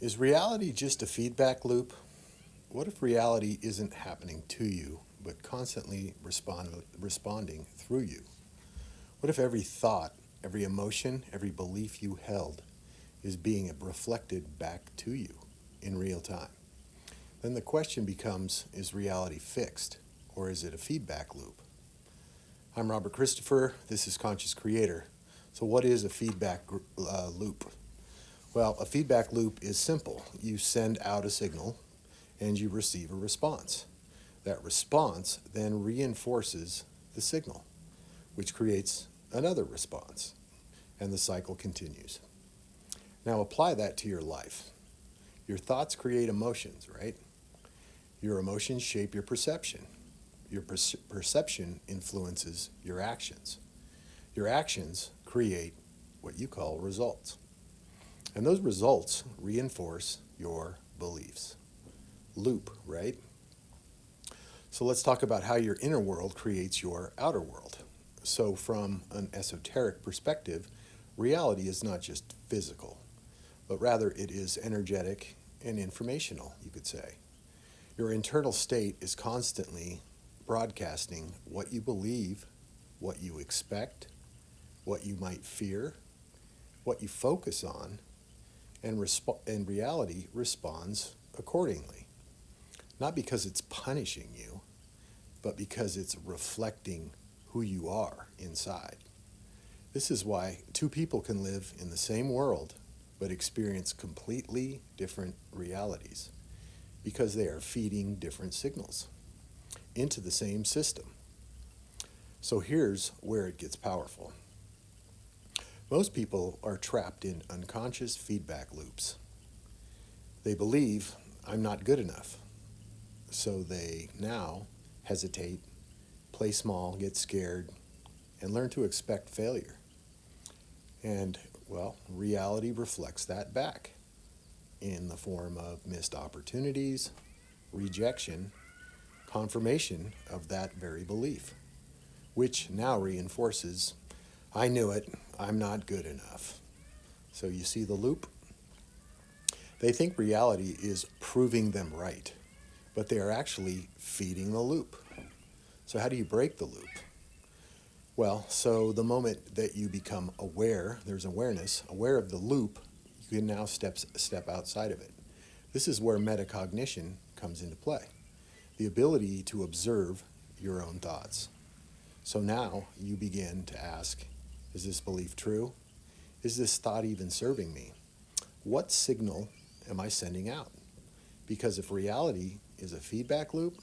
Is reality just a feedback loop? What if reality isn't happening to you, but constantly responding through you? What if every thought, every emotion, every belief you held is being reflected back to you in real time? Then the question becomes, is reality fixed, or is it a feedback loop? I'm Robert Christopher. This is Conscious Creator. So what is a feedback loop? Well, a feedback loop is simple. You send out a signal and you receive a response. That response then reinforces the signal, which creates another response, and the cycle continues. Now apply that to your life. Your thoughts create emotions, right? Your emotions shape your perception. Your perception influences your actions. Your actions create what you call results. And those results reinforce your beliefs. Loop, right? So let's talk about how your inner world creates your outer world. So from an esoteric perspective, reality is not just physical, but rather it is energetic and informational, you could say. Your internal state is constantly broadcasting what you believe, what you expect, what you might fear, what you focus on, and reality responds accordingly. Not because it's punishing you, but because it's reflecting who you are inside. This is why two people can live in the same world but experience completely different realities, because they are feeding different signals into the same system. So here's where it gets powerful. Most people are trapped in unconscious feedback loops. They believe, I'm not good enough. So they now hesitate, play small, get scared, and learn to expect failure. And, well, reality reflects that back in the form of missed opportunities, rejection, confirmation of that very belief, which now reinforces, I knew it, I'm not good enough. So you see the loop? They think reality is proving them right, but they are actually feeding the loop. So how do you break the loop? Well, so the moment that you become aware, there's awareness, aware of the loop, you can now step outside of it. This is where metacognition comes into play. The ability to observe your own thoughts. So now you begin to ask, is this belief true? Is this thought even serving me? What signal am I sending out? Because if reality is a feedback loop,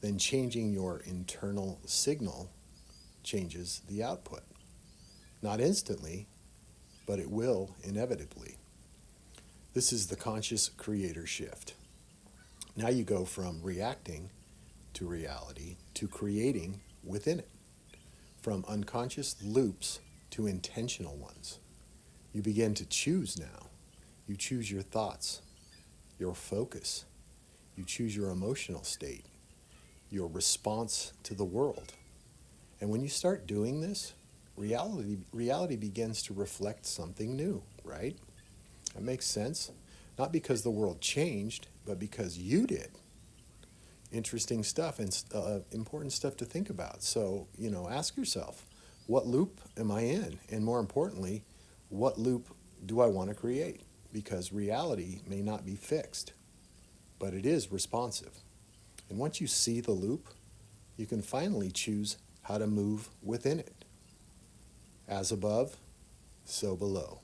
then changing your internal signal changes the output. Not instantly, but it will inevitably. This is the conscious creator shift. Now you go from reacting to reality to creating within it. From unconscious loops to intentional ones. You begin to choose now. You choose your thoughts, your focus. You choose your emotional state, your response to the world. And when you start doing this, reality begins to reflect something new, right? That makes sense. Not because the world changed, but because you did. Interesting stuff and important stuff to think about. So, ask yourself, what loop am I in? And more importantly, what loop do I want to create? Because reality may not be fixed, but it is responsive. And once you see the loop, you can finally choose how to move within it. As above, so below.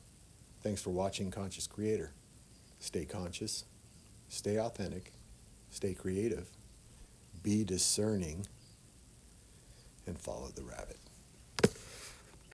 Thanks for watching Conscious Creator. Stay conscious, stay authentic, stay creative, be discerning, and follow the rabbit.